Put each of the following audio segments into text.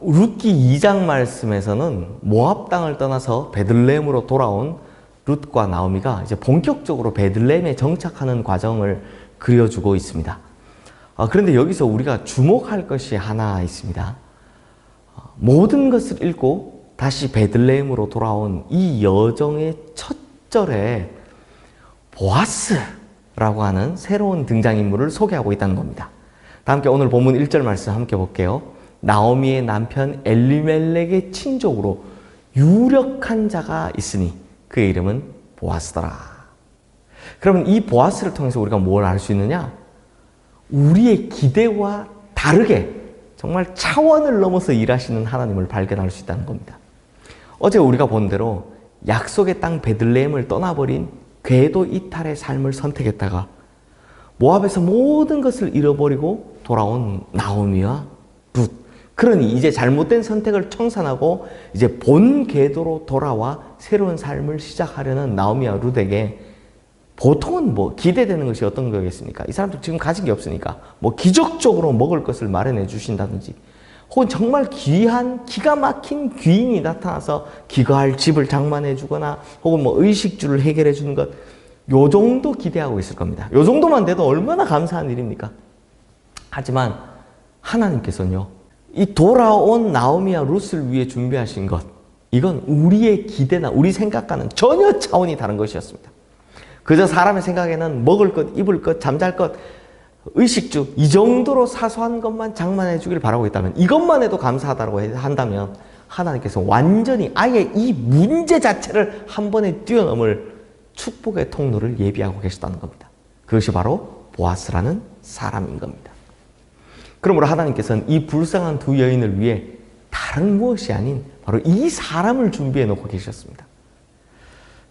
룻기 2장 말씀에서는 모압 땅을 떠나서 베들레헴으로 돌아온 룻과 나오미가 이제 본격적으로 베들레헴에 정착하는 과정을 그려주고 있습니다. 그런데 여기서 우리가 주목할 것이 하나 있습니다. 모든 것을 읽고 다시 베들레헴으로 돌아온 이 여정의 첫 절에 보아스라고 하는 새로운 등장인물을 소개하고 있다는 겁니다. 다 함께 오늘 본문 1절 말씀 함께 볼게요. 나오미의 남편 엘리멜렉의 친족으로 유력한 자가 있으니 그의 이름은 보아스더라. 그러면 이 보아스를 통해서 우리가 뭘 알 수 있느냐? 우리의 기대와 다르게 정말 차원을 넘어서 일하시는 하나님을 발견할 수 있다는 겁니다. 어제 우리가 본 대로 약속의 땅 베들레헴을 떠나버린 궤도 이탈의 삶을 선택했다가 모압에서 모든 것을 잃어버리고 돌아온 나오미와 룻. 그러니 이제 잘못된 선택을 청산하고 이제 본 궤도로 돌아와 새로운 삶을 시작하려는 나오미와 룻에게 보통은 기대되는 것이 어떤 거겠습니까? 이 사람들 지금 가진 게 없으니까 기적적으로 먹을 것을 마련해 주신다든지, 혹은 정말 귀한 기가 막힌 귀인이 나타나서 기거할 집을 장만해 주거나, 혹은 의식주를 해결해 주는 것, 요 정도 기대하고 있을 겁니다. 요 정도만 돼도 얼마나 감사한 일입니까? 하지만 하나님께서는요, 이 돌아온 나오미와 룻을 위해 준비하신 것, 이건 우리의 기대나 우리 생각과는 전혀 차원이 다른 것이었습니다. 그저 사람의 생각에는 먹을 것, 입을 것, 잠잘 것, 의식주, 이 정도로 사소한 것만 장만해 주길 바라고 있다면, 이것만 해도 감사하다고 한다면 하나님께서 완전히 아예 이 문제 자체를 한 번에 뛰어넘을 축복의 통로를 예비하고 계시다는 겁니다. 그것이 바로 보아스라는 사람인 겁니다. 그러므로 하나님께서는 이 불쌍한 두 여인을 위해 다른 무엇이 아닌 바로 이 사람을 준비해 놓고 계셨습니다.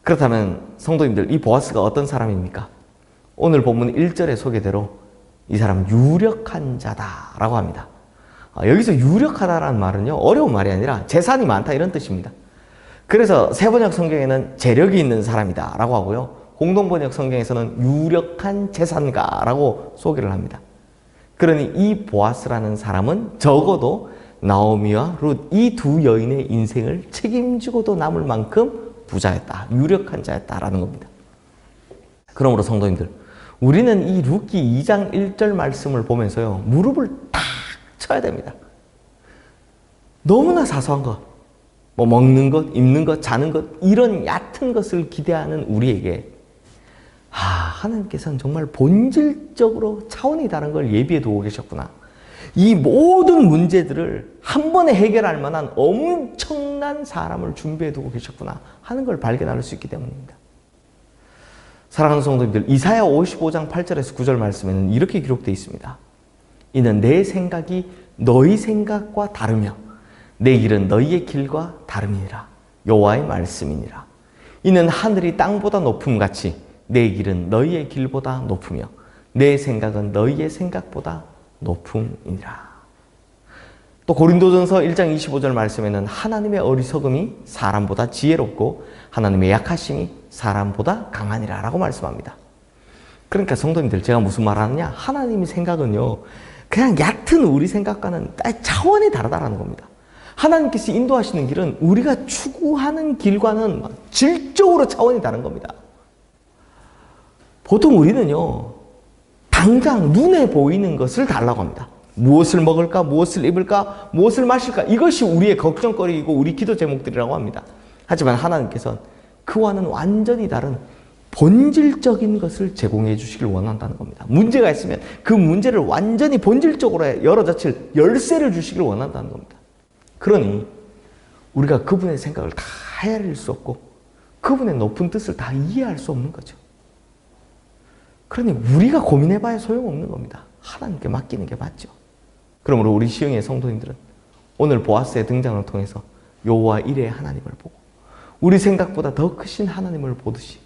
그렇다면 성도님들, 이 보아스가 어떤 사람입니까? 오늘 본문 1절의 소개대로 이 사람은 유력한 자다라고 합니다. 여기서 유력하다라는 말은요, 어려운 말이 아니라 재산이 많다 이런 뜻입니다. 그래서 세번역 성경에는 재력이 있는 사람이다 라고 하고요, 공동번역 성경에서는 유력한 재산가라고 소개를 합니다. 그러니 이 보아스라는 사람은 적어도 나오미와 룻 이 두 여인의 인생을 책임지고도 남을 만큼 부자였다, 유력한 자였다라는 겁니다. 그러므로 성도님들, 우리는 이 룻기 2장 1절 말씀을 보면서요, 무릎을 탁 쳐야 됩니다. 너무나 사소한 것, 먹는 것, 입는 것, 자는 것, 이런 얕은 것을 기대하는 우리에게 하나님께서는 정말 본질적으로 차원이 다른 걸 예비해 두고 계셨구나. 이 모든 문제들을 한 번에 해결할 만한 엄청난 사람을 준비해 두고 계셨구나 하는 걸 발견할 수 있기 때문입니다. 사랑하는 성도님들, 이사야 55장 8절에서 9절 말씀에는 이렇게 기록되어 있습니다. 이는 내 생각이 너희 생각과 다르며 내 길은 너희의 길과 다름이니라. 여호와의 말씀이니라. 이는 하늘이 땅보다 높음같이 내 길은 너희의 길보다 높으며 내 생각은 너희의 생각보다 높음이니라. 또 고린도전서 1장 25절 말씀에는 하나님의 어리석음이 사람보다 지혜롭고 하나님의 약하심이 사람보다 강하니라 라고 말씀합니다. 그러니까 성도님들, 제가 무슨 말 하느냐, 하나님의 생각은요 그냥 얕은 우리 생각과는 차원이 다르다라는 겁니다. 하나님께서 인도하시는 길은 우리가 추구하는 길과는 질적으로 차원이 다른 겁니다. 보통 우리는요, 당장 눈에 보이는 것을 달라고 합니다. 무엇을 먹을까, 무엇을 입을까, 무엇을 마실까, 이것이 우리의 걱정거리이고 우리 기도 제목들이라고 합니다. 하지만 하나님께서는 그와는 완전히 다른 본질적인 것을 제공해 주시길 원한다는 겁니다. 문제가 있으면 그 문제를 완전히 본질적으로 열어젖힐 열쇠를 주시길 원한다는 겁니다. 그러니 우리가 그분의 생각을 다 헤아릴 수 없고 그분의 높은 뜻을 다 이해할 수 없는 거죠. 그러니 우리가 고민해봐야 소용없는 겁니다. 하나님께 맡기는 게 맞죠. 그러므로 우리 시흥의 성도님들은 오늘 보아스의 등장을 통해서 여호와 이레의 하나님을 보고 우리 생각보다 더 크신 하나님을 보듯이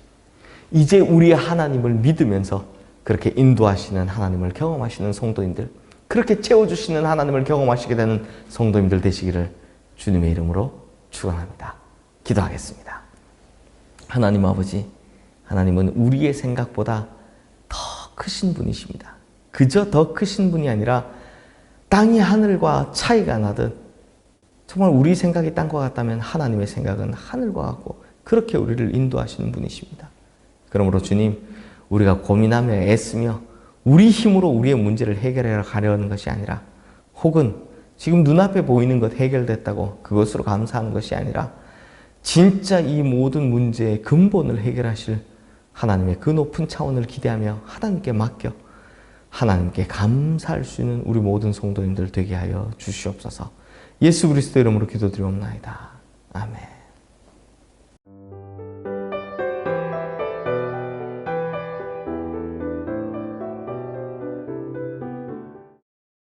이제 우리의 하나님을 믿으면서 그렇게 인도하시는 하나님을 경험하시는 성도님들, 그렇게 채워주시는 하나님을 경험하시게 되는 성도님들 되시기를 주님의 이름으로 축원합니다. 기도하겠습니다. 하나님 아버지, 하나님은 우리의 생각보다 더 크신 분이십니다. 그저 더 크신 분이 아니라 땅이 하늘과 차이가 나듯 정말 우리 생각이 땅과 같다면 하나님의 생각은 하늘과 같고 그렇게 우리를 인도하시는 분이십니다. 그러므로 주님, 우리가 고민하며 애쓰며 우리 힘으로 우리의 문제를 해결해 가려는 것이 아니라 혹은 지금 눈앞에 보이는 것 해결됐다고 그것으로 감사하는 것이 아니라 진짜 이 모든 문제의 근본을 해결하실 하나님의 그 높은 차원을 기대하며 하나님께 맡겨 하나님께 감사할 수 있는 우리 모든 성도님들 되게 하여 주시옵소서. 예수 그리스도 이름으로 기도드리옵나이다. 아멘.